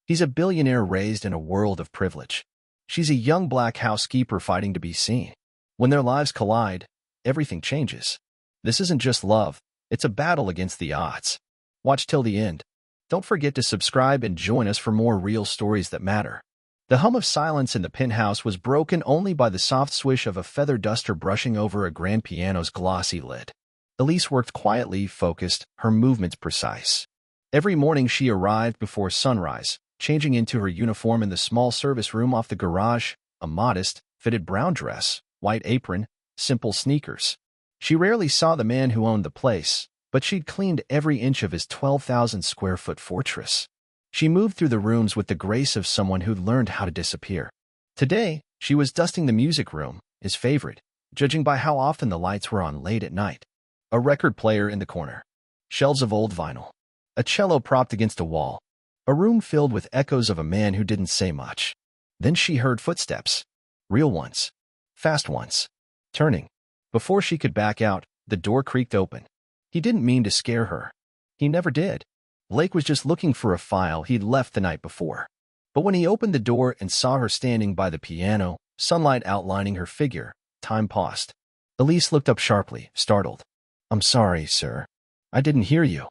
He's a billionaire raised in a world of privilege. She's a young black housekeeper fighting to be seen. When their lives collide, everything changes. This isn't just love, it's a battle against the odds. Watch till the end. Don't forget to subscribe and join us for more real stories that matter. The hum of silence in the penthouse was broken only by the soft swish of a feather duster brushing over a grand piano's glossy lid. Elise worked quietly, focused, her movements precise. Every morning she arrived before sunrise, changing into her uniform in the small service room off the garage, a modest, fitted brown dress, white apron, simple sneakers. She rarely saw the man who owned the place, but she'd cleaned every inch of his 12,000-square-foot fortress. She moved through the rooms with the grace of someone who'd learned how to disappear. Today, she was dusting the music room, his favorite, judging by how often the lights were on late at night. A record player in the corner. Shelves of old vinyl. A cello propped against a wall. A room filled with echoes of a man who didn't say much. Then she heard footsteps. Real ones. Fast ones. Turning. Before she could back out, the door creaked open. He didn't mean to scare her. He never did. Blake was just looking for a file he'd left the night before. But when he opened the door and saw her standing by the piano, sunlight outlining her figure, time paused. Elise looked up sharply, startled. "I'm sorry, sir. I didn't hear you."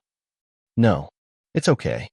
"No. It's okay.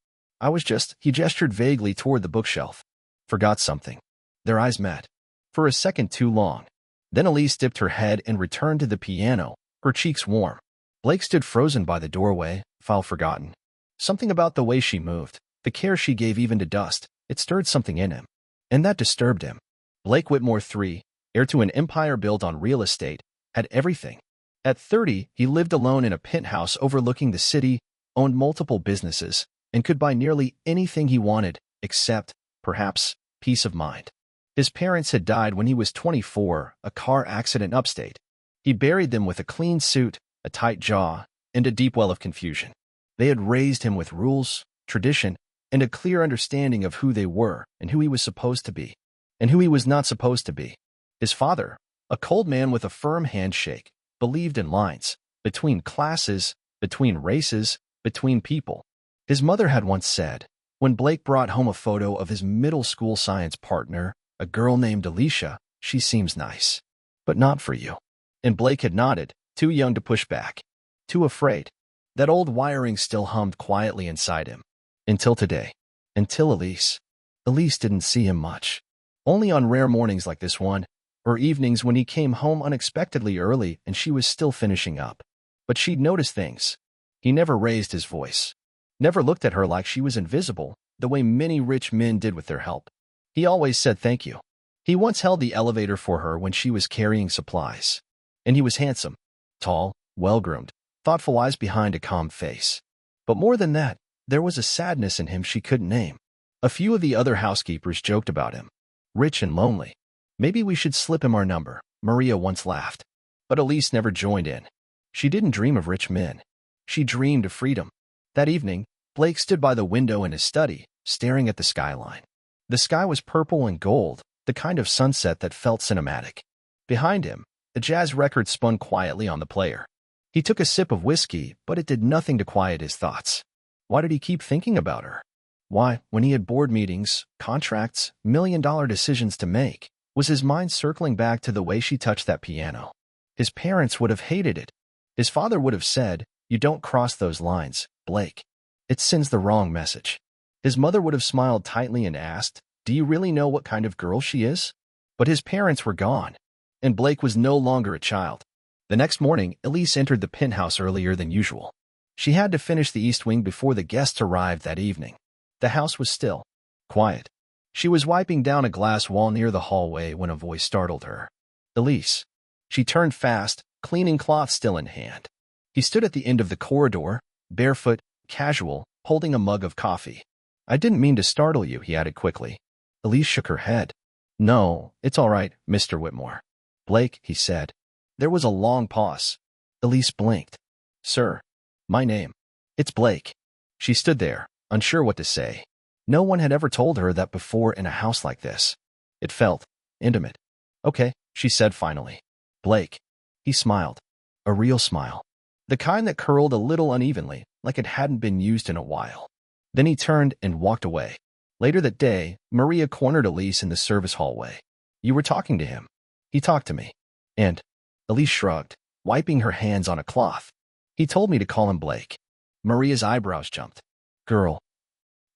He gestured vaguely toward the bookshelf. "Forgot something." Their eyes met. For a second too long. Then Elise dipped her head and returned to the piano, her cheeks warm. Blake stood frozen by the doorway, file forgotten. Something about the way she moved, the care she gave even to dust, it stirred something in him. And that disturbed him. Blake Whitmore III, heir to an empire built on real estate, had everything. At 30, he lived alone in a penthouse overlooking the city, owned multiple businesses, and could buy nearly anything he wanted, except, perhaps, peace of mind. His parents had died when he was 24, a car accident upstate. He buried them with a clean suit, a tight jaw, and a deep well of confusion. They had raised him with rules, tradition, and a clear understanding of who they were and who he was supposed to be, and who he was not supposed to be. His father, a cold man with a firm handshake, believed in lines, between classes, between races, between people. His mother had once said, when Blake brought home a photo of his middle school science partner, a girl named Alicia, "She seems nice. But not for you." And Blake had nodded, too young to push back. Too afraid. That old wiring still hummed quietly inside him. Until today. Until Elise. Elise didn't see him much. Only on rare mornings like this one, or evenings when he came home unexpectedly early and she was still finishing up. But she'd noticed things. He never raised his voice. Never looked at her like she was invisible, the way many rich men did with their help. He always said thank you. He once held the elevator for her when she was carrying supplies. And he was handsome. Tall, well-groomed, thoughtful eyes behind a calm face. But more than that, there was a sadness in him she couldn't name. A few of the other housekeepers joked about him. Rich and lonely. Maybe we should slip him our number, Maria once laughed. But Elise never joined in. She didn't dream of rich men. She dreamed of freedom. That evening, Blake stood by the window in his study, staring at the skyline. The sky was purple and gold, the kind of sunset that felt cinematic. Behind him, a jazz record spun quietly on the player. He took a sip of whiskey, but it did nothing to quiet his thoughts. Why did he keep thinking about her? Why, when he had board meetings, contracts, million-dollar decisions to make, was his mind circling back to the way she touched that piano? His parents would have hated it. His father would have said, "You don't cross those lines, Blake. It sends the wrong message." His mother would have smiled tightly and asked, "Do you really know what kind of girl she is?" But his parents were gone, and Blake was no longer a child. The next morning, Elise entered the penthouse earlier than usual. She had to finish the east wing before the guests arrived that evening. The house was still, quiet. She was wiping down a glass wall near the hallway when a voice startled her. "Elise." She turned fast, cleaning cloth still in hand. He stood at the end of the corridor, barefoot, casual, holding a mug of coffee. "I didn't mean to startle you," he added quickly. Elise shook her head. "No, it's all right, Mr. Whitmore." "Blake," he said. There was a long pause. Elise blinked. "Sir. My name. It's Blake." She stood there, unsure what to say. No one had ever told her that before in a house like this. It felt intimate. "Okay," she said finally. "Blake." He smiled. A real smile. The kind that curled a little unevenly, like it hadn't been used in a while. Then he turned and walked away. Later that day, Maria cornered Elise in the service hallway. You were talking to him. He talked to me. And Elise shrugged, wiping her hands on a cloth. He told me to call him Blake. Maria's eyebrows jumped. Girl,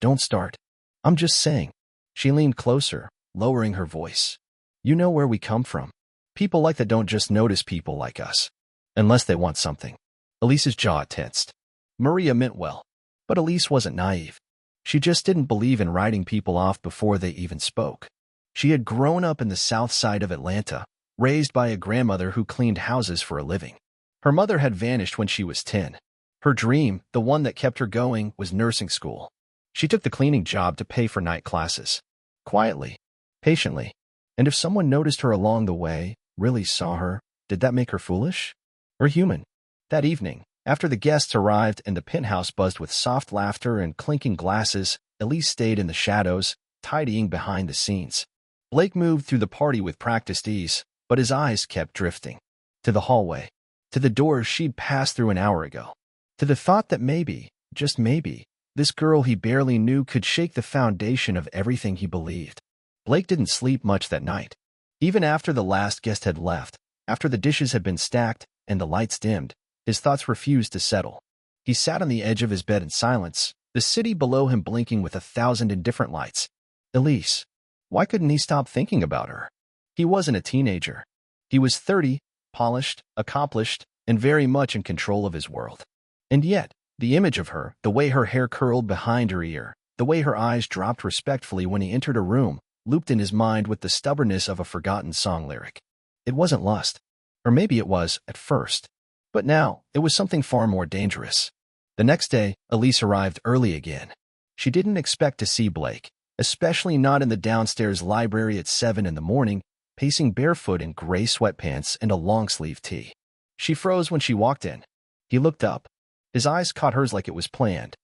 don't start. I'm just saying. She leaned closer, lowering her voice. You know where we come from. People like that don't just notice people like us. Unless they want something. Elise's jaw tensed. Maria meant well. But Elise wasn't naive. She just didn't believe in writing people off before they even spoke. She had grown up in the south side of Atlanta, raised by a grandmother who cleaned houses for a living. Her mother had vanished when she was 10. Her dream, the one that kept her going, was nursing school. She took the cleaning job to pay for night classes. Quietly, patiently. And if someone noticed her along the way, really saw her, did that make her foolish? Or human? That evening, after the guests arrived and the penthouse buzzed with soft laughter and clinking glasses, Elise stayed in the shadows, tidying behind the scenes. Blake moved through the party with practiced ease, but his eyes kept drifting. To the hallway. To the doors she'd passed through an hour ago. To the thought that maybe, just maybe, this girl he barely knew could shake the foundation of everything he believed. Blake didn't sleep much that night. Even after the last guest had left, after the dishes had been stacked and the lights dimmed, his thoughts refused to settle. He sat on the edge of his bed in silence, the city below him blinking with 1,000 indifferent lights. Elise. Why couldn't he stop thinking about her? He wasn't a teenager. He was 30, polished, accomplished, and very much in control of his world. And yet, the image of her, the way her hair curled behind her ear, the way her eyes dropped respectfully when he entered a room, looped in his mind with the stubbornness of a forgotten song lyric. It wasn't lust. Or maybe it was, at first. But now, it was something far more dangerous. The next day, Elise arrived early again. She didn't expect to see Blake, especially not in the downstairs library at 7 in the morning, pacing barefoot in gray sweatpants and a long-sleeve tee. She froze when she walked in. He looked up. His eyes caught hers like it was planned.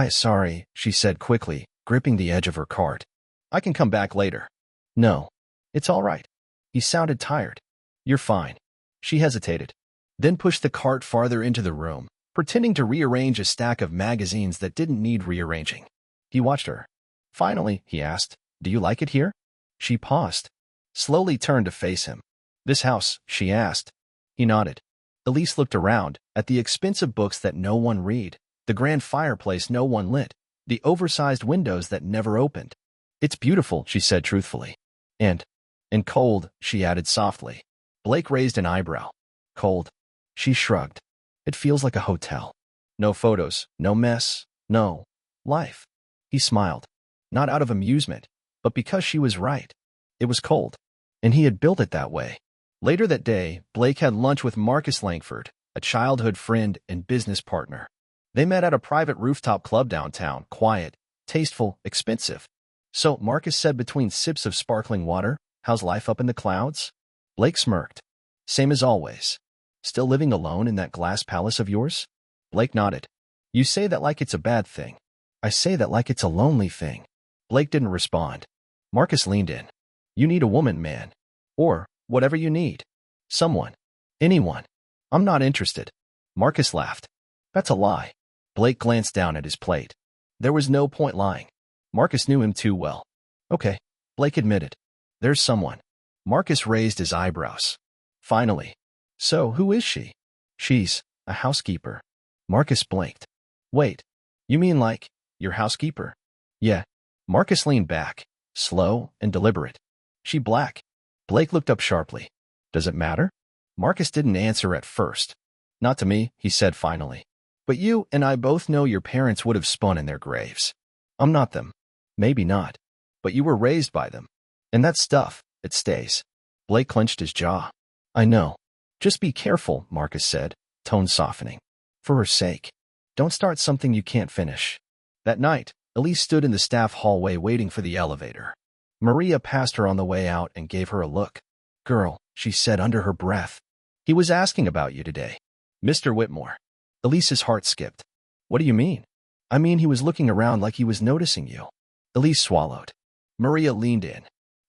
Sorry, she said quickly, gripping the edge of her cart. I can come back later. No. It's all right. He sounded tired. You're fine. She hesitated, then pushed the cart farther into the room, pretending to rearrange a stack of magazines that didn't need rearranging. He watched her. Finally, he asked, Do you like it here? She paused, slowly turned to face him. This house, she asked. He nodded. Elise looked around, at the expensive books that no one read, the grand fireplace no one lit, the oversized windows that never opened. It's beautiful, she said truthfully. And cold, she added softly. Blake raised an eyebrow. Cold. She shrugged. It feels like a hotel. No photos, no mess, no life. He smiled. Not out of amusement, but because she was right. It was cold. And he had built it that way. Later that day, Blake had lunch with Marcus Langford, a childhood friend and business partner. They met at a private rooftop club downtown, quiet, tasteful, expensive. So, Marcus said between sips of sparkling water, how's life up in the clouds? Blake smirked. Same as always. Still living alone in that glass palace of yours? Blake nodded. You say that like it's a bad thing. I say that like it's a lonely thing. Blake didn't respond. Marcus leaned in. You need a woman, man. Or, whatever you need. Someone. Anyone. I'm not interested. Marcus laughed. That's a lie. Blake glanced down at his plate. There was no point lying. Marcus knew him too well. Okay, Blake admitted. There's someone. Marcus raised his eyebrows. Finally. So, who is she? She's a housekeeper. Marcus blinked. Wait, you mean like, your housekeeper? Yeah. Marcus leaned back, slow and deliberate. She black. Blake looked up sharply. Does it matter? Marcus didn't answer at first. Not to me, he said finally. But you and I both know your parents would have spun in their graves. I'm not them. Maybe not. But you were raised by them. And that stuff, it stays. Blake clenched his jaw. I know. Just be careful, Marcus said, tone softening. For her sake. Don't start something you can't finish. That night, Elise stood in the staff hallway waiting for the elevator. Maria passed her on the way out and gave her a look. Girl, she said under her breath. He was asking about you today. Mr. Whitmore. Elise's heart skipped. What do you mean? I mean he was looking around like he was noticing you. Elise swallowed. Maria leaned in.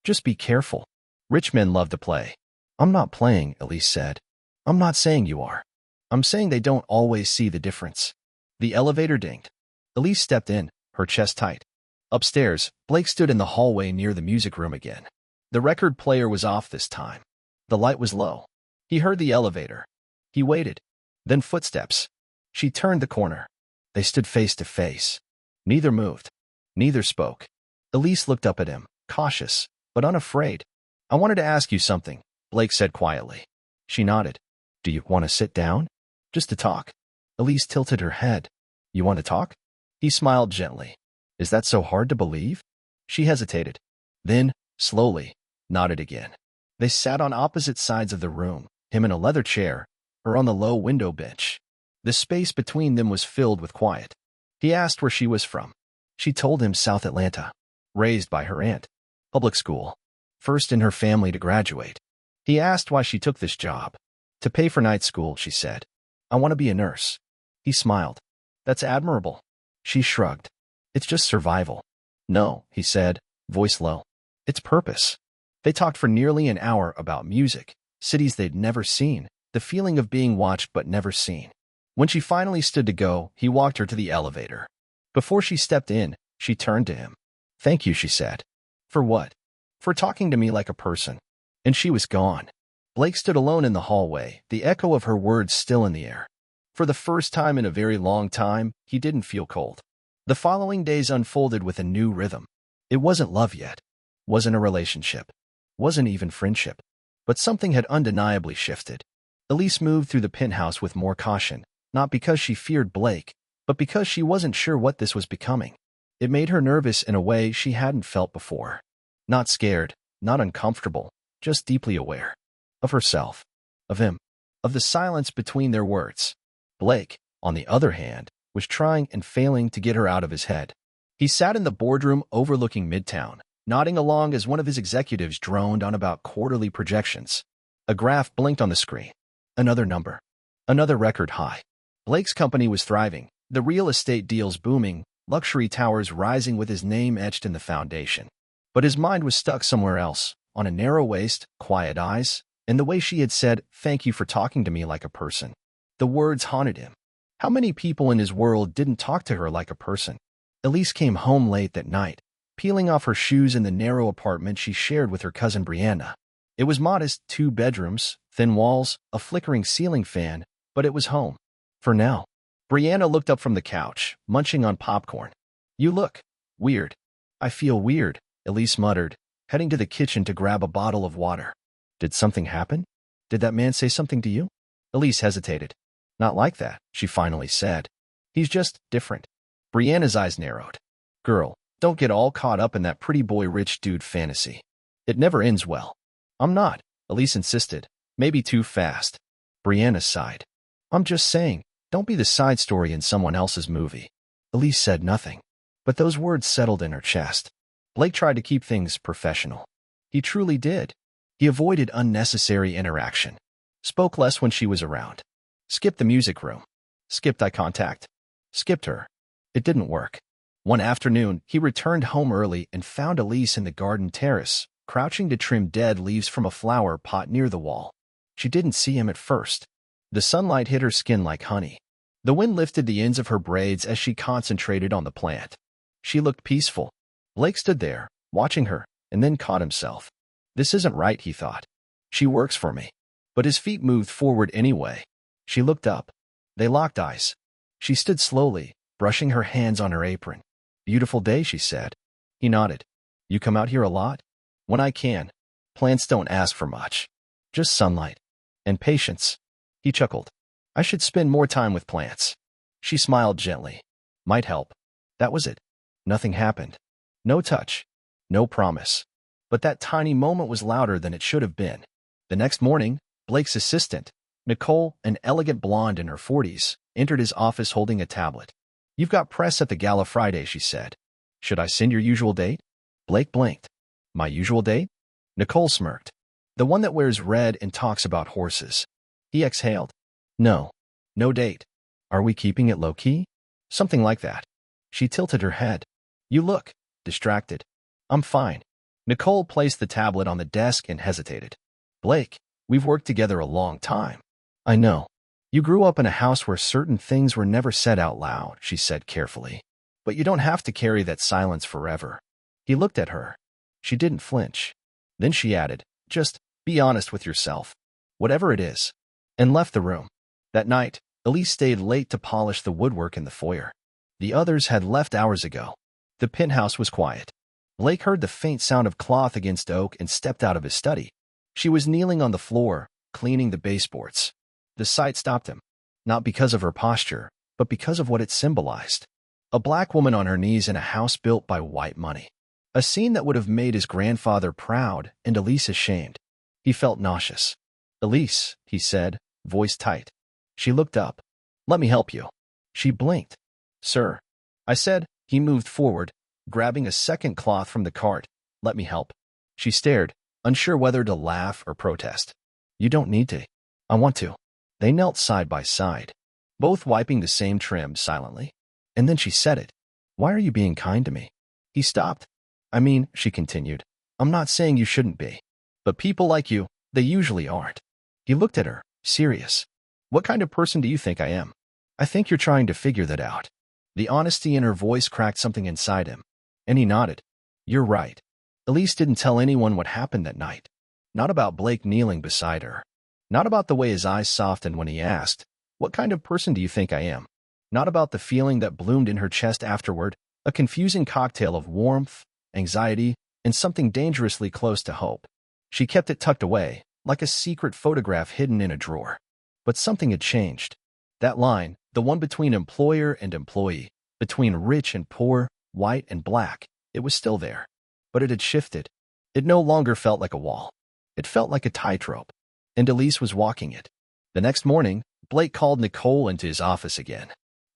Just be careful. Rich men love to play. I'm not playing, Elise said. I'm not saying you are. I'm saying they don't always see the difference. The elevator dinged. Elise stepped in, her chest tight. Upstairs, Blake stood in the hallway near the music room again. The record player was off this time. The light was low. He heard the elevator. He waited. Then footsteps. She turned the corner. They stood face to face. Neither moved. Neither spoke. Elise looked up at him, cautious, but unafraid. "I wanted to ask you something," Blake said quietly. She nodded. "Do you want to sit down?" "Just to talk." Elise tilted her head. "You want to talk?" He smiled gently. "Is that so hard to believe?" She hesitated. Then, slowly, nodded again. They sat on opposite sides of the room, him in a leather chair, her on the low window bench. The space between them was filled with quiet. He asked where she was from. She told him South Atlanta. Raised by her aunt. Public school. First in her family to graduate. He asked why she took this job. "To pay for night school," she said. "I want to be a nurse." He smiled. "That's admirable." She shrugged. "It's just survival." "No," he said, voice low. "It's purpose." They talked for nearly an hour about music, cities they'd never seen, the feeling of being watched but never seen. When she finally stood to go, he walked her to the elevator. Before she stepped in, she turned to him. "Thank you," she said. "For what?" "For talking to me like a person." And she was gone. Blake stood alone in the hallway, the echo of her words still in the air. For the first time in a very long time, he didn't feel cold. The following days unfolded with a new rhythm. It wasn't love yet. Wasn't a relationship. Wasn't even friendship. But something had undeniably shifted. Elise moved through the penthouse with more caution, not because she feared Blake, but because she wasn't sure what this was becoming. It made her nervous in a way she hadn't felt before. Not scared, not uncomfortable, just deeply aware. Of herself. Of him. Of the silence between their words. Blake, on the other hand, was trying and failing to get her out of his head. He sat in the boardroom overlooking Midtown, nodding along as one of his executives droned on about quarterly projections. A graph blinked on the screen. Another number. Another record high. Blake's company was thriving, the real estate deals booming, luxury towers rising with his name etched in the foundation. But his mind was stuck somewhere else, on a narrow waist, quiet eyes, and the way she had said, "Thank you for talking to me like a person." The words haunted him. How many people in his world didn't talk to her like a person? Elise came home late that night, peeling off her shoes in the narrow apartment she shared with her cousin Brianna. It was modest, 2 bedrooms, thin walls, a flickering ceiling fan, but it was home. For now. Brianna looked up from the couch, munching on popcorn. "You look weird." "I feel weird," Elise muttered, heading to the kitchen to grab a bottle of water. "Did something happen? Did that man say something to you?" Elise hesitated. "Not like that," she finally said. "He's just different." Brianna's eyes narrowed. "Girl, don't get all caught up in that pretty boy rich dude fantasy. It never ends well." "I'm not," Elise insisted. "Maybe too fast." Brianna sighed. "I'm just saying, don't be the side story in someone else's movie." Elise said nothing, but those words settled in her chest. Blake tried to keep things professional. He truly did. He avoided unnecessary interaction. Spoke less when she was around. Skipped the music room. Skipped eye contact. Skipped her. It didn't work. One afternoon, he returned home early and found Elise in the garden terrace, crouching to trim dead leaves from a flower pot near the wall. She didn't see him at first. The sunlight hit her skin like honey. The wind lifted the ends of her braids as she concentrated on the plant. She looked peaceful. Blake stood there, watching her, and then caught himself. This isn't right, he thought. She works for me. But his feet moved forward anyway. She looked up. They locked eyes. She stood slowly, brushing her hands on her apron. "Beautiful day," she said. He nodded. "You come out here a lot?" "When I can. Plants don't ask for much. Just sunlight. And patience." He chuckled. "I should spend more time with plants." She smiled gently. "Might help." That was it. Nothing happened. No touch. No promise. But that tiny moment was louder than it should have been. The next morning, Blake's assistant, Nicole, an elegant blonde in her 40s, entered his office holding a tablet. "You've got press at the gala Friday," she said. "Should I send your usual date?" Blake blinked. "My usual date?" Nicole smirked. "The one that wears red and talks about horses." He exhaled. "No. No date. Are we keeping it low-key?" "Something like that." She tilted her head. "You look distracted." "I'm fine." Nicole placed the tablet on the desk and hesitated. "Blake, we've worked together a long time." "I know. You grew up in a house where certain things were never said out loud," she said carefully. But you don't have to carry that silence forever. He looked at her. She didn't flinch. Then she added, just be honest with yourself, whatever it is, and left the room. That night, Elise stayed late to polish the woodwork in the foyer. The others had left hours ago. The penthouse was quiet. Blake heard the faint sound of cloth against oak and stepped out of his study. She was kneeling on the floor, cleaning the baseboards. The sight stopped him, not because of her posture, but because of what it symbolized. A black woman on her knees in a house built by white money. A scene that would have made his grandfather proud and Elise ashamed. He felt nauseous. Elise, he said, voice tight. She looked up. Let me help you. She blinked. Sir. I said. He moved forward, grabbing a second cloth from the cart. Let me help. She stared, unsure whether to laugh or protest. You don't need to. I want to. They knelt side by side, both wiping the same trim silently. And then she said it. Why are you being kind to me? He stopped. I mean, she continued, I'm not saying you shouldn't be. But people like you, they usually aren't. He looked at her, serious. What kind of person do you think I am? I think you're trying to figure that out. The honesty in her voice cracked something inside him, and he nodded. You're right. Elise didn't tell anyone what happened that night. Not about Blake kneeling beside her. Not about the way his eyes softened when he asked, what kind of person do you think I am? Not about the feeling that bloomed in her chest afterward, a confusing cocktail of warmth, anxiety, and something dangerously close to hope. She kept it tucked away, like a secret photograph hidden in a drawer. But something had changed. That line, the one between employer and employee, between rich and poor, white and black, it was still there. But it had shifted. It no longer felt like a wall. It felt like a tightrope. And Elise was walking it. The next morning, Blake called Nicole into his office again.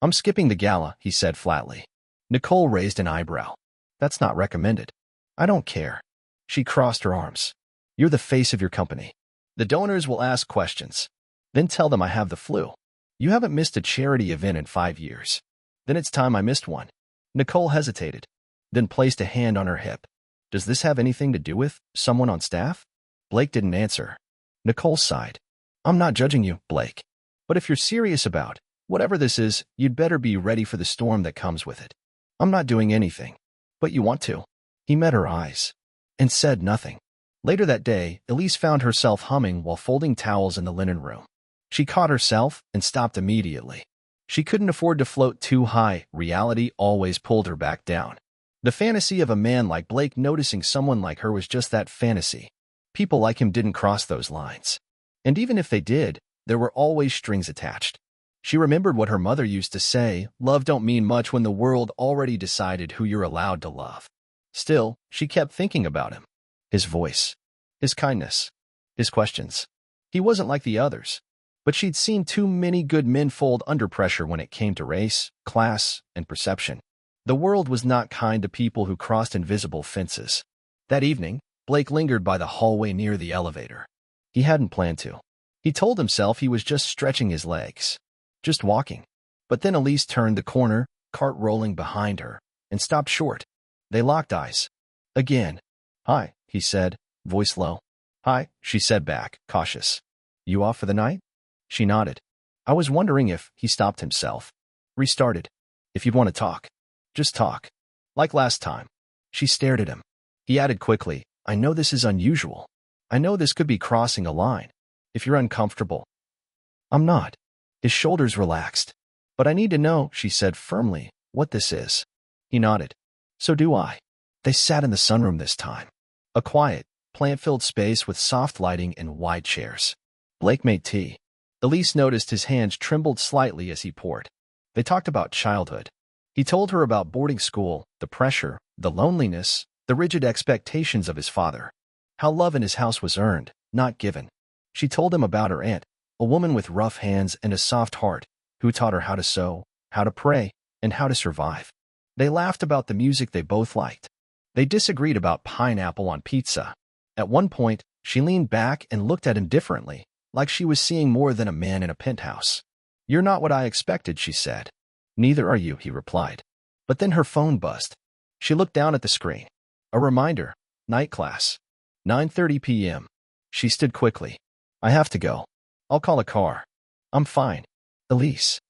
I'm skipping the gala, he said flatly. Nicole raised an eyebrow. That's not recommended. I don't care. She crossed her arms. You're the face of your company. The donors will ask questions. Then tell them I have the flu. You haven't missed a charity event in 5 years. Then it's time I missed one. Nicole hesitated, then placed a hand on her hip. Does this have anything to do with someone on staff? Blake didn't answer. Nicole sighed. I'm not judging you, Blake. But if you're serious about whatever this is, you'd better be ready for the storm that comes with it. I'm not doing anything. But you want to. He met her eyes and said nothing. Later that day, Elise found herself humming while folding towels in the linen room. She caught herself and stopped immediately. She couldn't afford to float too high. Reality always pulled her back down. The fantasy of a man like Blake noticing someone like her was just that fantasy. People like him didn't cross those lines. And even if they did, there were always strings attached. She remembered what her mother used to say, love don't mean much when the world already decided who you're allowed to love. Still, she kept thinking about him. His voice. His kindness. His questions. He wasn't like the others. But she'd seen too many good men fold under pressure when it came to race, class, and perception. The world was not kind to people who crossed invisible fences. That evening, Blake lingered by the hallway near the elevator. He hadn't planned to. He told himself he was just stretching his legs. Just walking. But then Elise turned the corner, cart rolling behind her, and stopped short. They locked eyes. Again. Hi, he said, voice low. Hi, she said back, cautious. You off for the night? She nodded. I was wondering if he stopped himself. Restarted. If you'd want to talk. Just talk. Like last time. She stared at him. He added quickly, I know this is unusual. I know this could be crossing a line. If you're uncomfortable. I'm not. His shoulders relaxed. But I need to know, she said firmly, what this is. He nodded. So do I. They sat in the sunroom this time. A quiet, plant-filled space with soft lighting and wide chairs. Blake made tea. Elise noticed his hands trembled slightly as he poured. They talked about childhood. He told her about boarding school, the pressure, the loneliness, the rigid expectations of his father. How love in his house was earned, not given. She told him about her aunt, a woman with rough hands and a soft heart, who taught her how to sew, how to pray, and how to survive. They laughed about the music they both liked. They disagreed about pineapple on pizza. At one point, she leaned back and looked at him differently, like she was seeing more than a man in a penthouse. You're not what I expected, she said. Neither are you, he replied. But then her phone buzzed. She looked down at the screen. A reminder. Night class. 9:30 p.m. She stood quickly. I have to go. I'll call a car. I'm fine. Elise.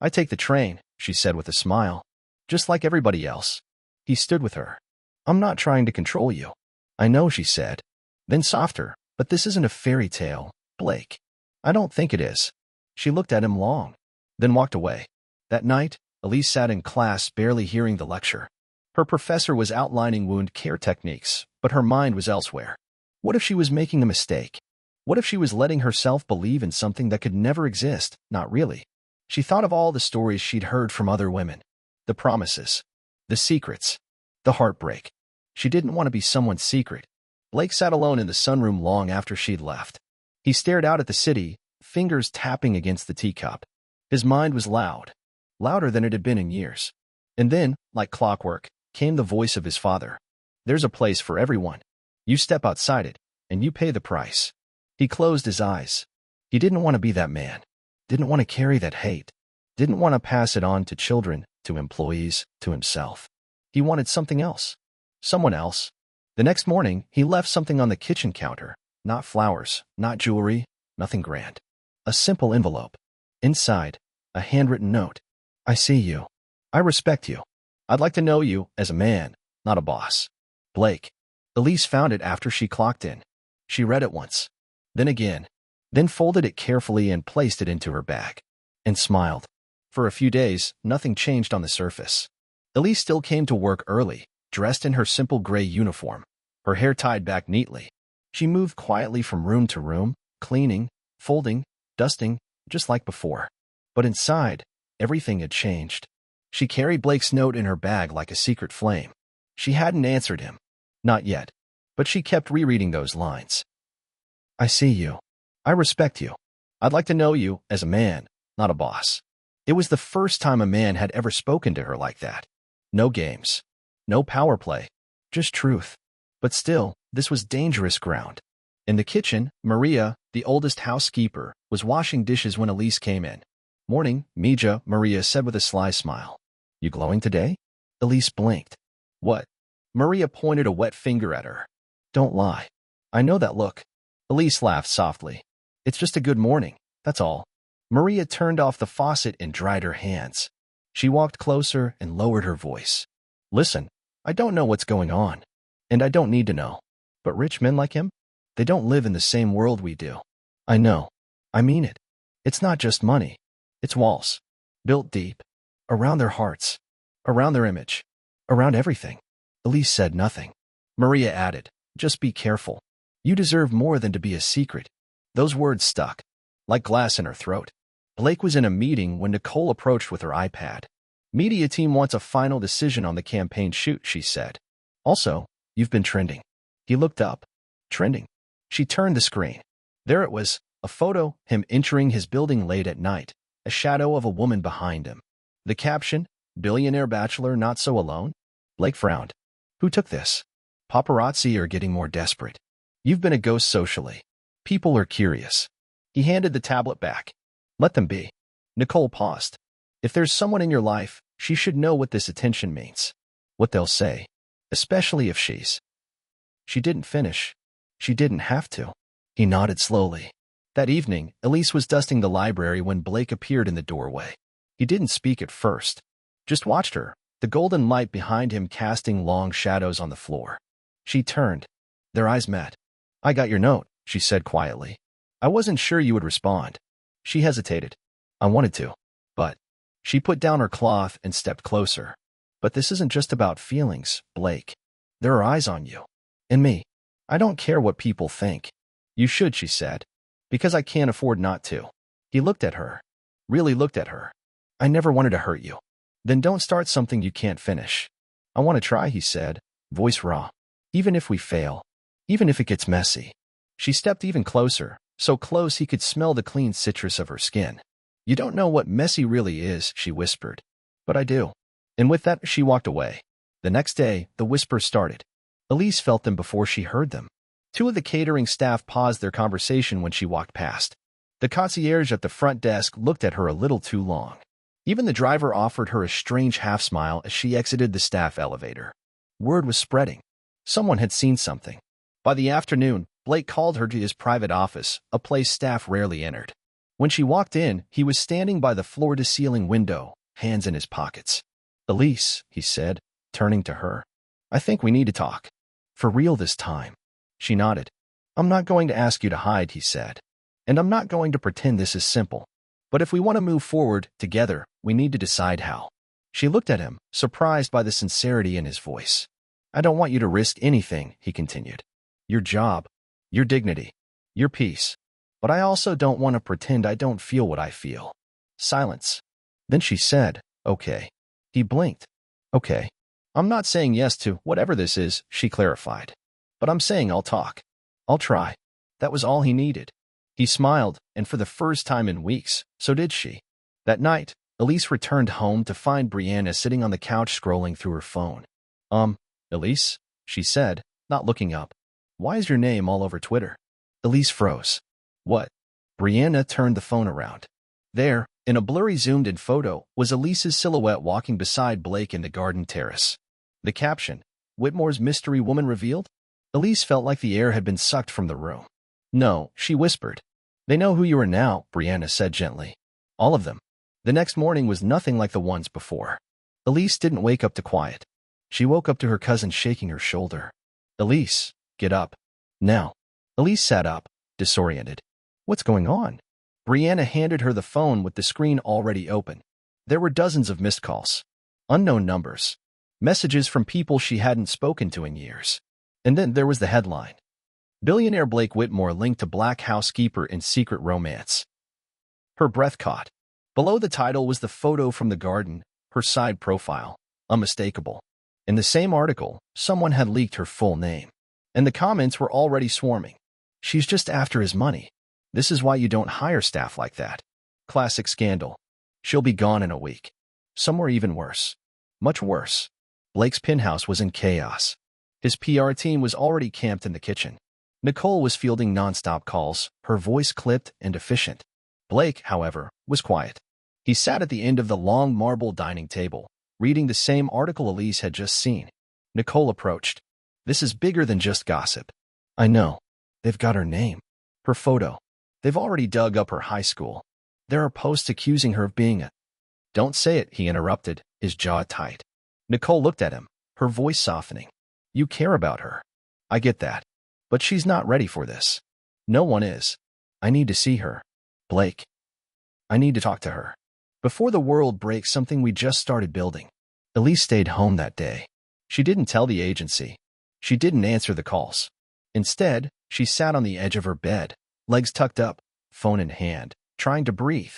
I take the train, she said with a smile. just like everybody else. He stood with her. I'm not trying to control you. I know, she said. Then softer, but this isn't a fairy tale, Blake. I don't think it is. She looked at him long, then walked away. That night, Elise sat in class barely hearing the lecture. Her professor was outlining wound care techniques, but her mind was elsewhere. What if she was making a mistake? What if she was letting herself believe in something that could never exist? Not really. She thought of all the stories she'd heard from other women. The promises. The secrets. The heartbreak. She didn't want to be someone's secret. Blake sat alone in the sunroom long after she'd left. He stared out at the city, fingers tapping against the teacup. His mind was loud. Louder than it had been in years. And then, like clockwork, came the voice of his father. There's a place for everyone. You step outside it, and you pay the price. He closed his eyes. He didn't want to be that man. Didn't want to carry that hate. Didn't want to pass it on to children, to employees, to himself. He wanted something else. Someone else. The next morning, he left something on the kitchen counter. Not flowers, not jewelry, nothing grand. A simple envelope. Inside, a handwritten note. I see you. I respect you. I'd like to know you as a man, not a boss. Blake. Elise found it after she clocked in. She read it once. Then again. Then folded it carefully and placed it into her bag. And smiled. For a few days, nothing changed on the surface. Elise still came to work early, dressed in her simple gray uniform, her hair tied back neatly. She moved quietly from room to room, cleaning, folding, dusting, just like before. But inside, everything had changed. She carried Blake's note in her bag like a secret flame. She hadn't answered him. Not yet. But she kept rereading those lines. I see you. I respect you. I'd like to know you as a man, not a boss. It was the first time a man had ever spoken to her like that. No games. No power play. Just truth. But still, this was dangerous ground. In the kitchen, Maria, the oldest housekeeper, was washing dishes when Elise came in. Morning, Mija, Maria said with a sly smile. You glowing today? Elise blinked. What? Maria pointed a wet finger at her. Don't lie. I know that look. Elise laughed softly. It's just a good morning, that's all. Maria turned off the faucet and dried her hands. She walked closer and lowered her voice. Listen, I don't know what's going on. And I don't need to know. But rich men like him? They don't live in the same world we do. I know. I mean it. It's not just money. It's walls. Built deep. Around their hearts. Around their image. Around everything. Elise said nothing. Maria added, just be careful. You deserve more than to be a secret. Those words stuck, like glass in her throat. Blake was in a meeting when Nicole approached with her iPad. Media team wants a final decision on the campaign shoot, she said. Also, you've been trending. He looked up. Trending. She turned the screen. There it was, a photo, him entering his building late at night, a shadow of a woman behind him. The caption, Billionaire Bachelor Not So Alone? Blake frowned. Who took this? Paparazzi are getting more desperate. You've been a ghost socially. People are curious. He handed the tablet back. Let them be. Nicole paused. If there's someone in your life, she should know what this attention means. What they'll say. Especially if she's. She didn't finish. She didn't have to. He nodded slowly. That evening, Elise was dusting the library when Blake appeared in the doorway. He didn't speak at first. Just watched her, the golden light behind him casting long shadows on the floor. She turned. Their eyes met. I got your note, she said quietly. I wasn't sure you would respond. She hesitated. I wanted to. But. She put down her cloth and stepped closer. But this isn't just about feelings, Blake. There are eyes on you. And me. I don't care what people think. You should, she said. Because I can't afford not to. He looked at her. Really looked at her. I never wanted to hurt you. Then don't start something you can't finish. I want to try, he said, voice raw. Even if we fail. Even if it gets messy. She stepped even closer, so close he could smell the clean citrus of her skin. You don't know what messy really is, she whispered. But I do. And with that, she walked away. The next day, the whispers started. Elise felt them before she heard them. Two of the catering staff paused their conversation when she walked past. The concierge at the front desk looked at her a little too long. Even the driver offered her a strange half-smile as she exited the staff elevator. Word was spreading. Someone had seen something. By the afternoon, Blake called her to his private office, a place staff rarely entered. When she walked in, he was standing by the floor-to-ceiling window, hands in his pockets. Elise, he said, turning to her. I think we need to talk. For real this time. She nodded. I'm not going to ask you to hide, he said. And I'm not going to pretend this is simple. But if we want to move forward together, we need to decide how. She looked at him, surprised by the sincerity in his voice. I don't want you to risk anything, he continued. Your job, your dignity, your peace. But I also don't want to pretend I don't feel what I feel. Silence. Then she said, okay. He blinked. Okay. I'm not saying yes to whatever this is, she clarified. But I'm saying I'll talk. I'll try. That was all he needed. He smiled, and for the first time in weeks, so did she. That night, Elise returned home to find Brianna sitting on the couch scrolling through her phone. Elise, she said, not looking up. Why is your name all over Twitter? Elise froze. What? Brianna turned the phone around. There, in a blurry zoomed-in photo, was Elise's silhouette walking beside Blake in the garden terrace. The caption, Whitmore's mystery woman revealed? Elise felt like the air had been sucked from the room. No, she whispered. They know who you are now, Brianna said gently. All of them. The next morning was nothing like the ones before. Elise didn't wake up to quiet. She woke up to her cousin shaking her shoulder. Elise, get up. Now. Elise sat up, disoriented. What's going on? Brianna handed her the phone with the screen already open. There were dozens of missed calls. Unknown numbers. Messages from people she hadn't spoken to in years. And then there was the headline. Billionaire Blake Whitmore linked to Black Housekeeper in secret romance. Her breath caught. Below the title was the photo from the garden, her side profile, unmistakable. In the same article, someone had leaked her full name. And the comments were already swarming. She's just after his money. This is why you don't hire staff like that. Classic scandal. She'll be gone in a week. Somewhere even worse. Much worse. Blake's penthouse was in chaos. His PR team was already camped in the kitchen. Nicole was fielding nonstop calls, her voice clipped and efficient. Blake, however, was quiet. He sat at the end of the long marble dining table, reading the same article Elise had just seen. Nicole approached. This is bigger than just gossip. I know. They've got her name. Her photo. They've already dug up her high school. There are posts accusing her of being a... Don't say it, he interrupted, his jaw tight. Nicole looked at him, her voice softening. You care about her. I get that. But she's not ready for this. No one is. I need to see her. Blake. I need to talk to her. Before the world breaks something we just started building. Elise stayed home that day. She didn't tell the agency. She didn't answer the calls. Instead, she sat on the edge of her bed, legs tucked up, phone in hand, trying to breathe.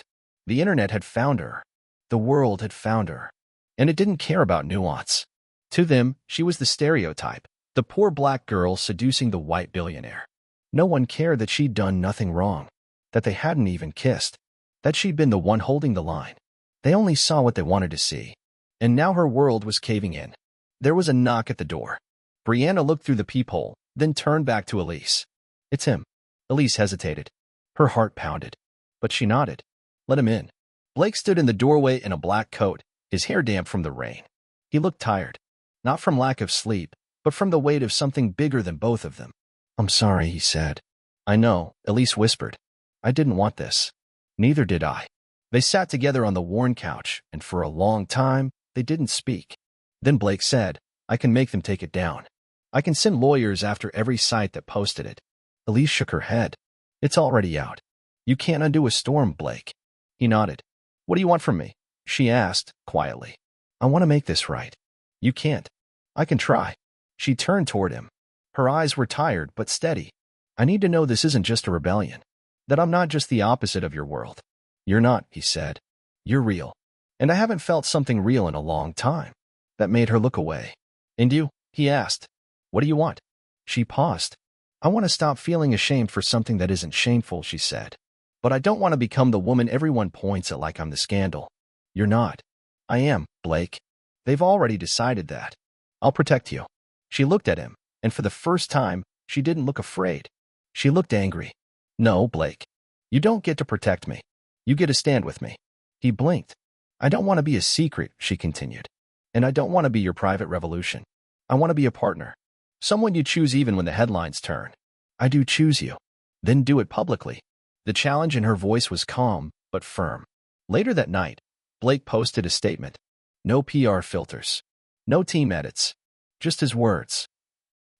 The internet had found her. The world had found her. And it didn't care about nuance. To them, she was the stereotype, the poor black girl seducing the white billionaire. No one cared that she'd done nothing wrong, that they hadn't even kissed, that she'd been the one holding the line. They only saw what they wanted to see. And now her world was caving in. There was a knock at the door. Brianna looked through the peephole, then turned back to Elise. It's him. Elise hesitated. Her heart pounded. But she nodded. Let him in. Blake stood in the doorway in a black coat, his hair damp from the rain. He looked tired. Not from lack of sleep, but from the weight of something bigger than both of them. I'm sorry, he said. I know, Elise whispered. I didn't want this. Neither did I. They sat together on the worn couch, and for a long time, they didn't speak. Then Blake said, I can make them take it down. I can send lawyers after every site that posted it. Elise shook her head. It's already out. You can't undo a storm, Blake. He nodded. What do you want from me? She asked, quietly. I want to make this right. You can't. I can try. She turned toward him. Her eyes were tired but steady. I need to know this isn't just a rebellion. That I'm not just the opposite of your world. You're not, he said. You're real. And I haven't felt something real in a long time. That made her look away. And you? He asked. What do you want? She paused. I want to stop feeling ashamed for something that isn't shameful, she said. But I don't want to become the woman everyone points at like I'm the scandal. You're not. I am, Blake. They've already decided that. I'll protect you. She looked at him, and for the first time, she didn't look afraid. She looked angry. No, Blake. You don't get to protect me. You get to stand with me. He blinked. I don't want to be a secret, she continued. And I don't want to be your private revolution. I want to be a partner. Someone you choose even when the headlines turn. I do choose you. Then do it publicly. The challenge in her voice was calm, but firm. Later that night, Blake posted a statement. No PR filters. No team edits. Just his words.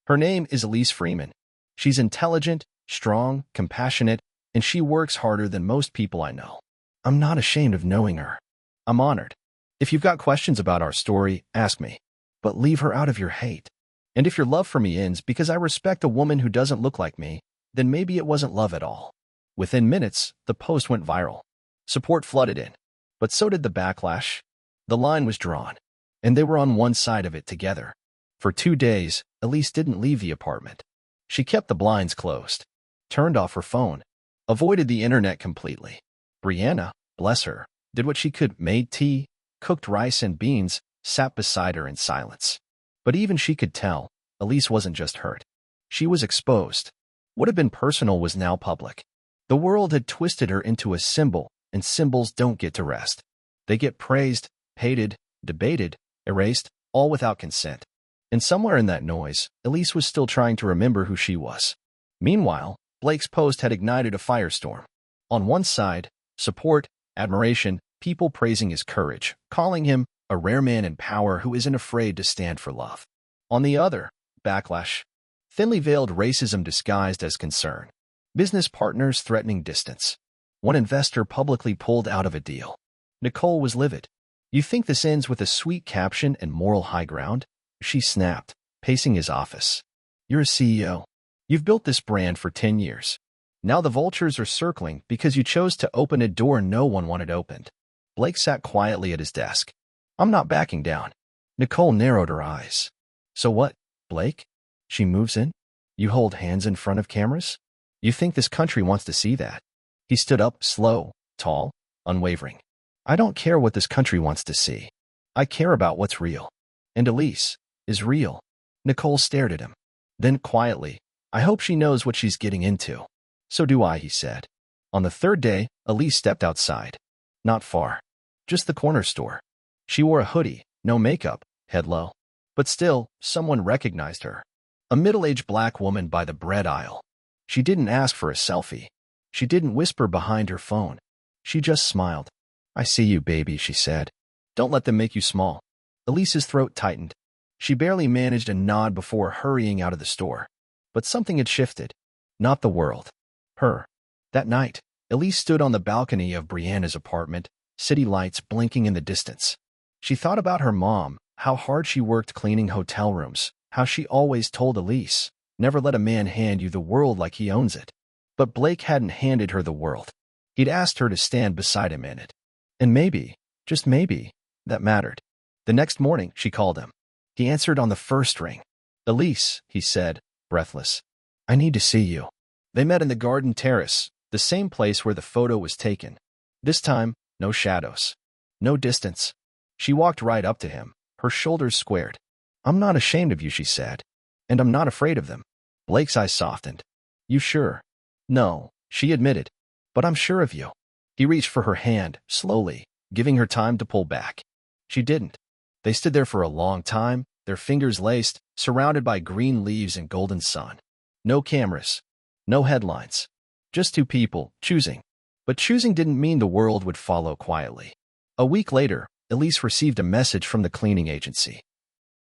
Her name is Elise Freeman. She's intelligent, strong, compassionate, and she works harder than most people I know. I'm not ashamed of knowing her. I'm honored. If you've got questions about our story, ask me. But leave her out of your hate. And if your love for me ends because I respect a woman who doesn't look like me, then maybe it wasn't love at all. Within minutes, the post went viral. Support flooded in. But so did the backlash. The line was drawn, and they were on one side of it together. For 2 days, Elise didn't leave the apartment. She kept the blinds closed, turned off her phone, avoided the internet completely. Brianna, bless her, did what she could, made tea, cooked rice and beans, sat beside her in silence. But even she could tell, Elise wasn't just hurt. She was exposed. What had been personal was now public. The world had twisted her into a symbol, and symbols don't get to rest. They get praised, hated, debated, erased, all without consent. And somewhere in that noise, Elise was still trying to remember who she was. Meanwhile, Blake's post had ignited a firestorm. On one side, support, admiration, people praising his courage, calling him a rare man in power who isn't afraid to stand for love. On the other, backlash, thinly veiled racism disguised as concern. Business partners threatening distance. One investor publicly pulled out of a deal. Nicole was livid. You think this ends with a sweet caption and moral high ground? She snapped, pacing his office. You're a CEO. You've built this brand for 10 years. Now the vultures are circling because you chose to open a door no one wanted opened. Blake sat quietly at his desk. I'm not backing down. Nicole narrowed her eyes. So what, Blake? She moves in? You hold hands in front of cameras? You think this country wants to see that? He stood up, slow, tall, unwavering. I don't care what this country wants to see. I care about what's real. And Elise is real. Nicole stared at him. Then quietly, I hope she knows what she's getting into. So do I, he said. On the third day, Elise stepped outside. Not far. Just the corner store. She wore a hoodie, no makeup, head low. But still, someone recognized her. A middle-aged black woman by the bread aisle. She didn't ask for a selfie. She didn't whisper behind her phone. She just smiled. I see you, baby, she said. Don't let them make you small. Elise's throat tightened. She barely managed a nod before hurrying out of the store. But something had shifted. Not the world. Her. That night, Elise stood on the balcony of Brianna's apartment, city lights blinking in the distance. She thought about her mom, how hard she worked cleaning hotel rooms, how she always told Elise, never let a man hand you the world like he owns it. But Blake hadn't handed her the world. He'd asked her to stand beside him in it. And maybe, just maybe, that mattered. The next morning, she called him. He answered on the first ring. Elise, he said, breathless. I need to see you. They met in the garden terrace, the same place where the photo was taken. This time, no shadows. No distance. She walked right up to him, her shoulders squared. I'm not ashamed of you, she said. And I'm not afraid of them. Blake's eyes softened. You sure? No, she admitted. But I'm sure of you. He reached for her hand, slowly, giving her time to pull back. She didn't. They stood there for a long time, their fingers laced, surrounded by green leaves and golden sun. No cameras. No headlines. Just two people, choosing. But choosing didn't mean the world would follow quietly. A week later, Elise received a message from the cleaning agency.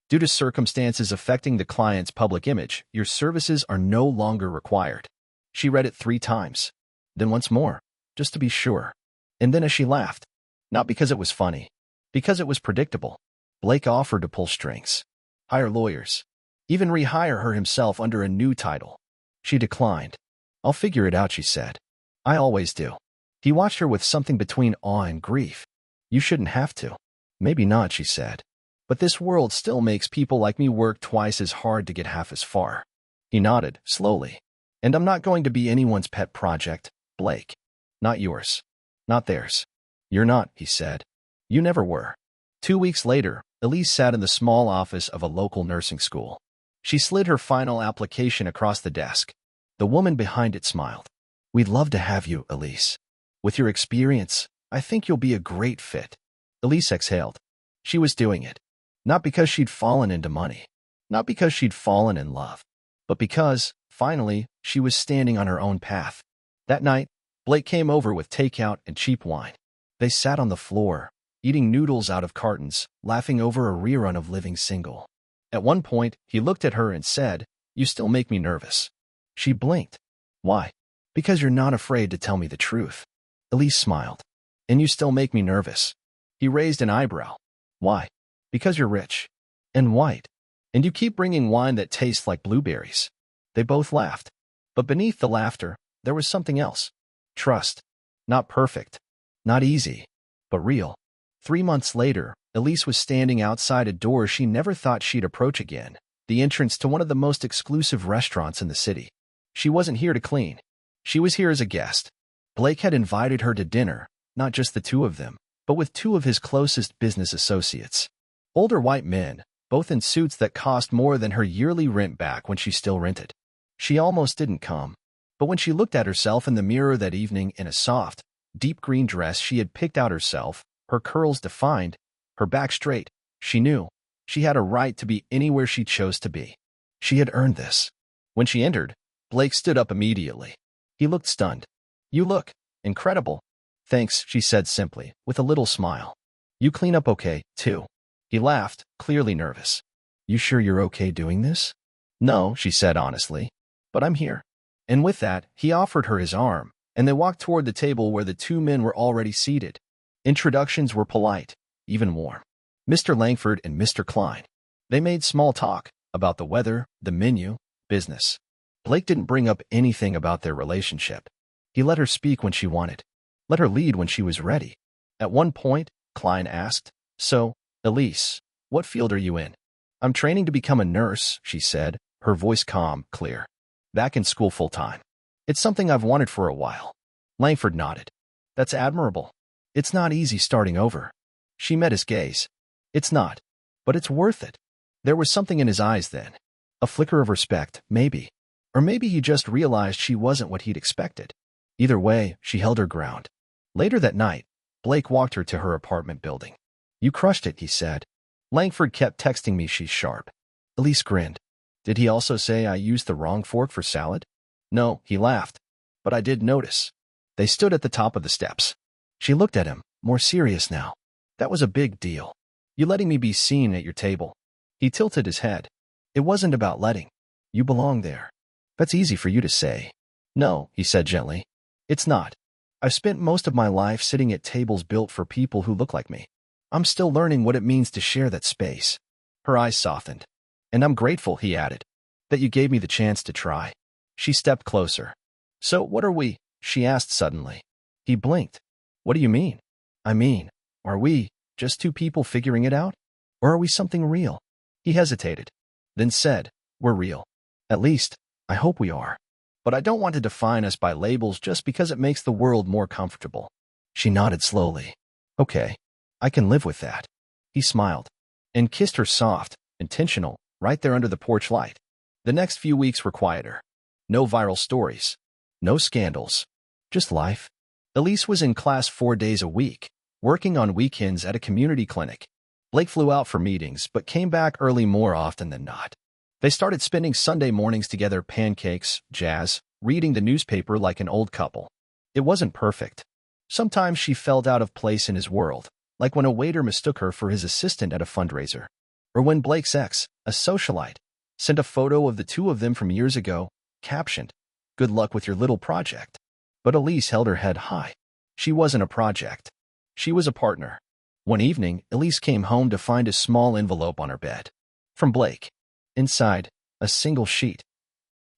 Due to circumstances affecting the client's public image, your services are no longer required. She read it 3 times. Then once more, just to be sure. And then as she laughed, not because it was funny, because it was predictable, Blake offered to pull strings, hire lawyers, even rehire her himself under a new title. She declined. I'll figure it out, she said. I always do. He watched her with something between awe and grief. You shouldn't have to. Maybe not, she said. But this world still makes people like me work twice as hard to get half as far. He nodded, slowly. And I'm not going to be anyone's pet project, Blake. Not yours. Not theirs. You're not, he said. You never were. 2 weeks later, Elise sat in the small office of a local nursing school. She slid her final application across the desk. The woman behind it smiled. We'd love to have you, Elise. With your experience, I think you'll be a great fit. Elise exhaled. She was doing it. Not because she'd fallen into money. Not because she'd fallen in love. But because, finally, she was standing on her own path. That night, Blake came over with takeout and cheap wine. They sat on the floor, eating noodles out of cartons, laughing over a rerun of Living Single. At one point, he looked at her and said, "You still make me nervous." She blinked. "Why?" "Because you're not afraid to tell me the truth." Elise smiled. "And you still make me nervous." He raised an eyebrow. "Why?" "Because you're rich. And white. And you keep bringing wine that tastes like blueberries." They both laughed. But beneath the laughter, there was something else. Trust. Not perfect. Not easy. But real. 3 months later, Elise was standing outside a door she never thought she'd approach again, the entrance to one of the most exclusive restaurants in the city. She wasn't here to clean. She was here as a guest. Blake had invited her to dinner, not just the two of them, but with two of his closest business associates. Older white men, both in suits that cost more than her yearly rent back when she still rented. She almost didn't come. But when she looked at herself in the mirror that evening in a soft, deep green dress she had picked out herself, her curls defined, her back straight, she knew she had a right to be anywhere she chose to be. She had earned this. When she entered, Blake stood up immediately. He looked stunned. "You look incredible." "Thanks," she said simply, with a little smile. "You clean up okay, too." He laughed, clearly nervous. "You sure you're okay doing this?" "No," she said honestly. "But I'm here." And with that, he offered her his arm, and they walked toward the table where the two men were already seated. Introductions were polite, even warm. Mr. Langford and Mr. Klein. They made small talk about the weather, the menu, business. Blake didn't bring up anything about their relationship. He let her speak when she wanted. Let her lead when she was ready. At one point, Klein asked, "So, Elise, what field are you in?" "I'm training to become a nurse," she said, her voice calm, clear. "Back in school full-time. It's something I've wanted for a while." Langford nodded. "That's admirable. It's not easy starting over." She met his gaze. "It's not. But it's worth it." There was something in his eyes then. A flicker of respect, maybe. Or maybe he just realized she wasn't what he'd expected. Either way, she held her ground. Later that night, Blake walked her to her apartment building. "You crushed it," he said. "Langford kept texting me she's sharp." Elise grinned. "Did he also say I used the wrong fork for salad?" "No," he laughed. "But I did notice." They stood at the top of the steps. She looked at him, more serious now. "That was a big deal. You letting me be seen at your table." He tilted his head. "It wasn't about letting. You belong there." "That's easy for you to say." "No," he said gently. "It's not. I've spent most of my life sitting at tables built for people who look like me. I'm still learning what it means to share that space." Her eyes softened. "And I'm grateful," he added, "that you gave me the chance to try." She stepped closer. "So what are we?" she asked suddenly. He blinked. "What do you mean?" "I mean, are we just two people figuring it out? Or are we something real?" He hesitated, then said, "We're real. At least, I hope we are. But I don't want to define us by labels just because it makes the world more comfortable." She nodded slowly. "Okay, I can live with that." He smiled and kissed her soft, intentional, right there under the porch light. The next few weeks were quieter. No viral stories. No scandals. Just life. Elise was in class 4 days a week, working on weekends at a community clinic. Blake flew out for meetings, but came back early more often than not. They started spending Sunday mornings together, pancakes, jazz, reading the newspaper like an old couple. It wasn't perfect. Sometimes she felt out of place in his world, like when a waiter mistook her for his assistant at a fundraiser. Or when Blake's ex, a socialite, sent a photo of the two of them from years ago, captioned, "Good luck with your little project." But Elise held her head high. She wasn't a project. She was a partner. One evening, Elise came home to find a small envelope on her bed. From Blake. Inside, a single sheet.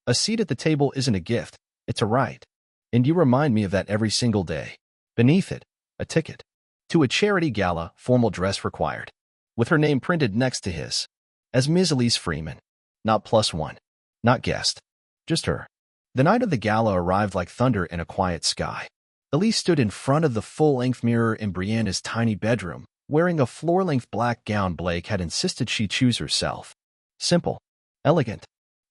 "A seat at the table isn't a gift, it's a right. And you remind me of that every single day." Beneath it, a ticket. To a charity gala, formal dress required. With her name printed next to his. As Ms. Elise Freeman. Not +1. Not guest. Just her. The night of the gala arrived like thunder in a quiet sky. Elise stood in front of the full-length mirror in Brianna's tiny bedroom, wearing a floor-length black gown Blake had insisted she choose herself. Simple. Elegant.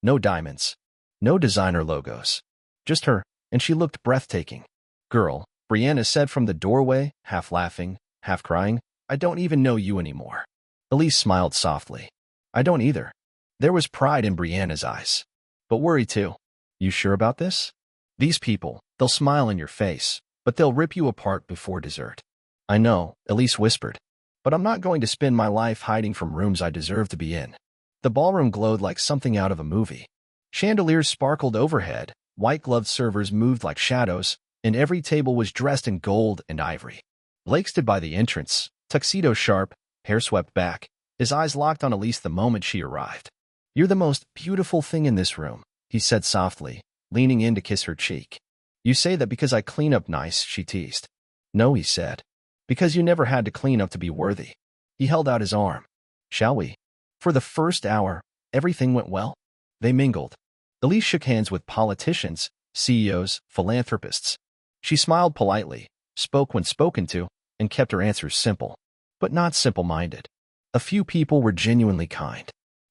No diamonds. No designer logos. Just her, and she looked breathtaking. "Girl," Brianna said from the doorway, half laughing, half crying, "I don't even know you anymore." Elise smiled softly. "I don't either." There was pride in Brianna's eyes. But worry too. "You sure about this? These people, they'll smile in your face, but they'll rip you apart before dessert." I know, Elise whispered. But I'm not going to spend my life hiding from rooms I deserve to be in. The ballroom glowed like something out of a movie. Chandeliers sparkled overhead, white-gloved servers moved like shadows, and every table was dressed in gold and ivory. Blake stood by the entrance, tuxedo sharp, hair swept back, his eyes locked on Elise the moment she arrived. You're the most beautiful thing in this room, he said softly, leaning in to kiss her cheek. You say that because I clean up nice, she teased. No, he said. Because you never had to clean up to be worthy. He held out his arm. Shall we? For the first hour, everything went well. They mingled. Elise shook hands with politicians, CEOs, philanthropists. She smiled politely, spoke when spoken to, and kept her answers simple, but not simple-minded. A few people were genuinely kind.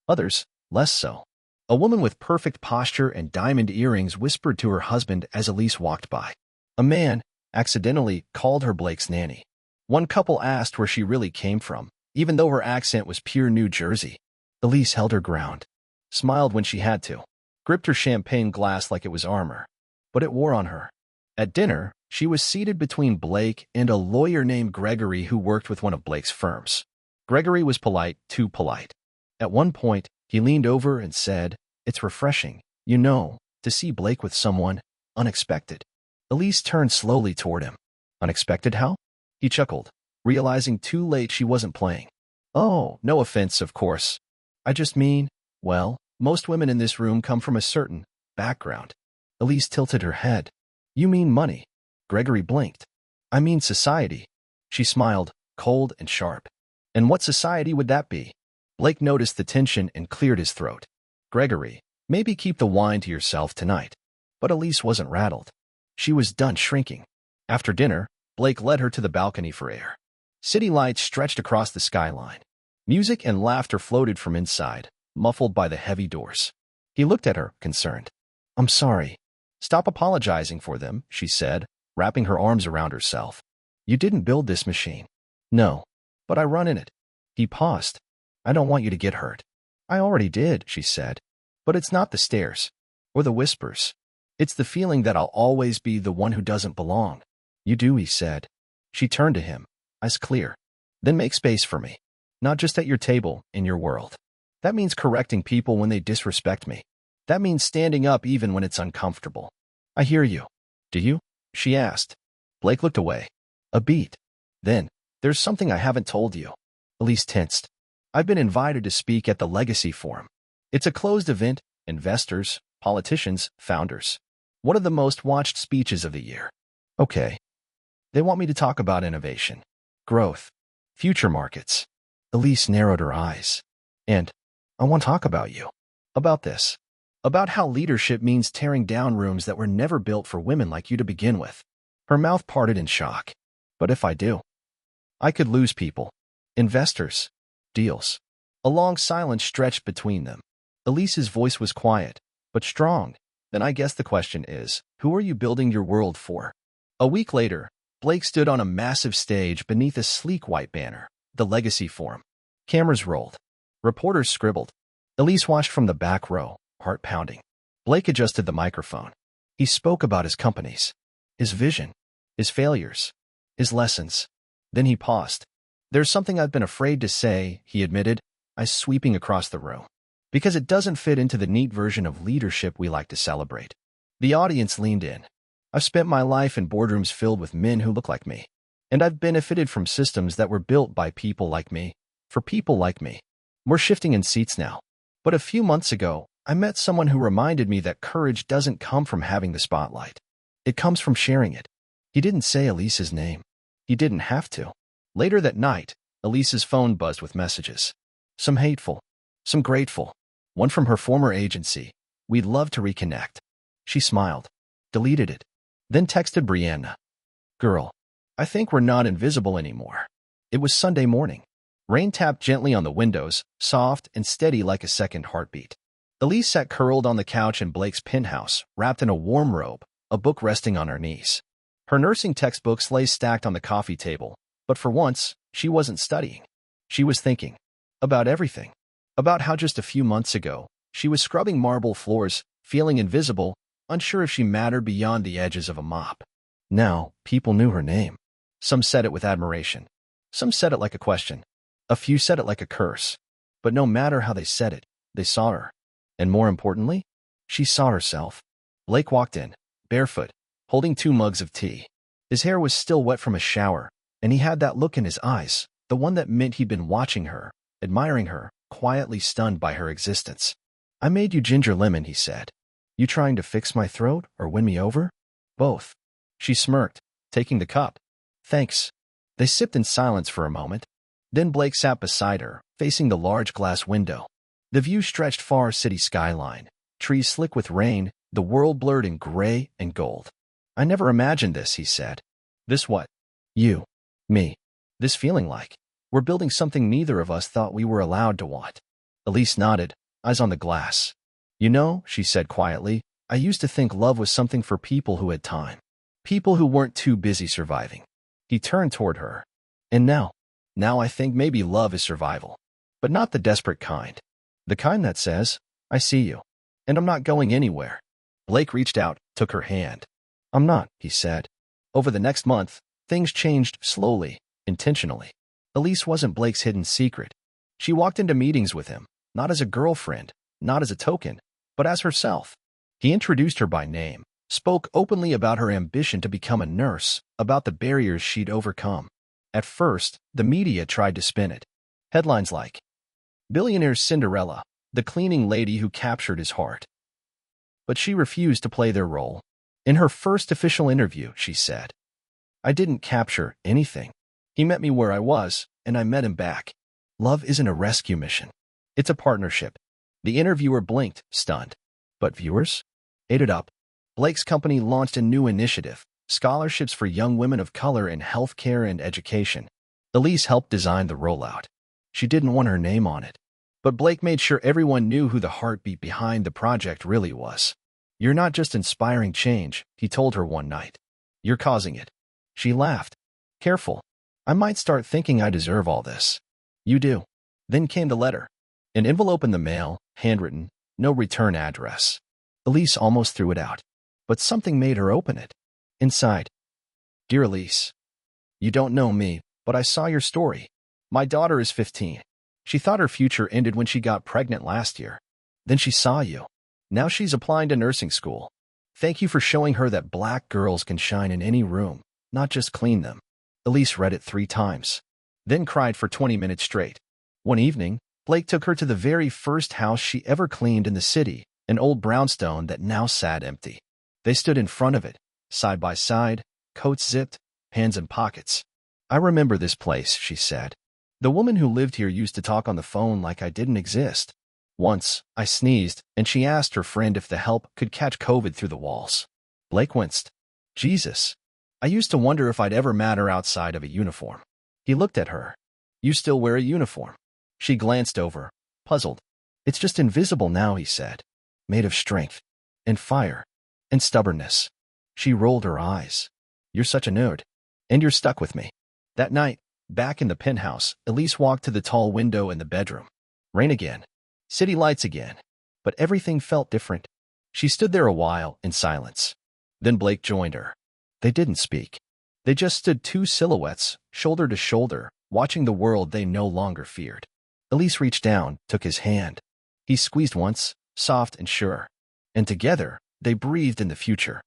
Others, less so. A woman with perfect posture and diamond earrings whispered to her husband as Elise walked by. A man, accidentally, called her Blake's nanny. One couple asked where she really came from, even though her accent was pure New Jersey. Elise held her ground, smiled when she had to, gripped her champagne glass like it was armor. But it wore on her. At dinner, she was seated between Blake and a lawyer named Gregory who worked with one of Blake's firms. Gregory was polite, too polite. At one point, he leaned over and said, It's refreshing, to see Blake with someone unexpected. Elise turned slowly toward him. Unexpected how? He chuckled, realizing too late she wasn't playing. Oh, no offense, of course. I just mean, well, most women in this room come from a certain background. Elise tilted her head. You mean money? Gregory blinked. I mean society. She smiled, cold and sharp. And what society would that be? Blake noticed the tension and cleared his throat. Gregory, maybe keep the wine to yourself tonight. But Elise wasn't rattled. She was done shrinking. After dinner, Blake led her to the balcony for air. City lights stretched across the skyline. Music and laughter floated from inside, muffled by the heavy doors. He looked at her, concerned. I'm sorry. Stop apologizing for them, she said, wrapping her arms around herself. You didn't build this machine. No, but I run in it. He paused. I don't want you to get hurt. I already did, she said. But it's not the stares or the whispers. It's the feeling that I'll always be the one who doesn't belong. You do, he said. She turned to him, eyes clear. Then make space for me. Not just at your table, in your world. That means correcting people when they disrespect me. That means standing up even when it's uncomfortable. I hear you. Do you? She asked. Blake looked away. A beat. Then, there's something I haven't told you. Elise tensed. I've been invited to speak at the Legacy Forum. It's a closed event, investors, politicians, founders. One of the most watched speeches of the year. Okay. They want me to talk about innovation, growth, future markets. Elise narrowed her eyes. And I want to talk about you. About this. About how leadership means tearing down rooms that were never built for women like you to begin with. Her mouth parted in shock. But if I do, I could lose people. Investors. Deals. A long silence stretched between them. Elise's voice was quiet, but strong. Then I guess the question is, who are you building your world for? A week later, Blake stood on a massive stage beneath a sleek white banner, the Legacy Forum. Cameras rolled. Reporters scribbled. Elise watched from the back row, heart pounding. Blake adjusted the microphone. He spoke about his companies, his vision, his failures, his lessons. Then he paused. There's something I've been afraid to say, he admitted, eyes sweeping across the room. Because it doesn't fit into the neat version of leadership we like to celebrate. The audience leaned in. I've spent my life in boardrooms filled with men who look like me. And I've benefited from systems that were built by people like me, for people like me. We're shifting in seats now. But a few months ago, I met someone who reminded me that courage doesn't come from having the spotlight. It comes from sharing it. He didn't say Elise's name. He didn't have to. Later that night, Elise's phone buzzed with messages. Some hateful, some grateful. One from her former agency. We'd love to reconnect. She smiled, deleted it, then texted Brianna. Girl, I think we're not invisible anymore. It was Sunday morning. Rain tapped gently on the windows, soft and steady like a second heartbeat. Elise sat curled on the couch in Blake's penthouse, wrapped in a warm robe, a book resting on her knees. Her nursing textbooks lay stacked on the coffee table, but for once, she wasn't studying. She was thinking. About everything. About how just a few months ago, she was scrubbing marble floors, feeling invisible, unsure if she mattered beyond the edges of a mop. Now, people knew her name. Some said it with admiration. Some said it like a question. A few said it like a curse. But no matter how they said it, they saw her. And more importantly, she saw herself. Blake walked in, barefoot, holding 2 mugs of tea. His hair was still wet from a shower, and he had that look in his eyes, the one that meant he'd been watching her, admiring her, quietly stunned by her existence. "I made you ginger lemon," he said. "You trying to fix my throat or win me over?" "Both." She smirked, taking the cup. "Thanks." They sipped in silence for a moment. Then Blake sat beside her, facing the large glass window. The view stretched far city skyline, trees slick with rain, the world blurred in gray and gold. "I never imagined this," he said. "This what? You. Me. This feeling like. We're building something neither of us thought we were allowed to want." Elise nodded, eyes on the glass. "You know," she said quietly, "I used to think love was something for people who had time. People who weren't too busy surviving." He turned toward her. "And now I think maybe love is survival. But not the desperate kind. The kind that says, I see you. And I'm not going anywhere." Blake reached out, took her hand. "I'm not," he said. Over the next month, things changed slowly, intentionally. Elise wasn't Blake's hidden secret. She walked into meetings with him, not as a girlfriend, not as a token, but as herself. He introduced her by name, spoke openly about her ambition to become a nurse, about the barriers she'd overcome. At first, the media tried to spin it. Headlines like, "Billionaire's Cinderella, the cleaning lady who captured his heart." But she refused to play their role. In her first official interview, she said, "I didn't capture anything. He met me where I was, and I met him back. Love isn't a rescue mission. It's a partnership." The interviewer blinked, stunned. But viewers ate it up. Blake's company launched a new initiative, scholarships for young women of color in healthcare and education. Elise helped design the rollout. She didn't want her name on it. But Blake made sure everyone knew who the heartbeat behind the project really was. "You're not just inspiring change," he told her one night. "You're causing it." She laughed. "Careful. I might start thinking I deserve all this." "You do." Then came the letter. An envelope in the mail, handwritten, no return address. Elise almost threw it out. But something made her open it. Inside, "Dear Elise, you don't know me, but I saw your story. My daughter is 15. She thought her future ended when she got pregnant last year. Then she saw you. Now she's applying to nursing school. Thank you for showing her that black girls can shine in any room, not just clean them." Elise read it 3 times, then cried for 20 minutes straight. One evening, Blake took her to the very first house she ever cleaned in the city, an old brownstone that now sat empty. They stood in front of it, side by side, coats zipped, hands in pockets. "I remember this place," she said. "The woman who lived here used to talk on the phone like I didn't exist. Once, I sneezed, and she asked her friend if the help could catch COVID through the walls." Blake winced. "Jesus. I used to wonder if I'd ever matter outside of a uniform." He looked at her. "You still wear a uniform?" She glanced over, puzzled. "It's just invisible now," he said. "Made of strength, and fire, and stubbornness." She rolled her eyes. "You're such a nerd. And you're stuck with me." That night, back in the penthouse, Elise walked to the tall window in the bedroom. Rain again. City lights again. But everything felt different. She stood there a while in silence. Then Blake joined her. They didn't speak. They just stood 2 silhouettes, shoulder to shoulder, watching the world they no longer feared. Elise reached down, took his hand. He squeezed once, soft and sure. And together, they breathed in the future.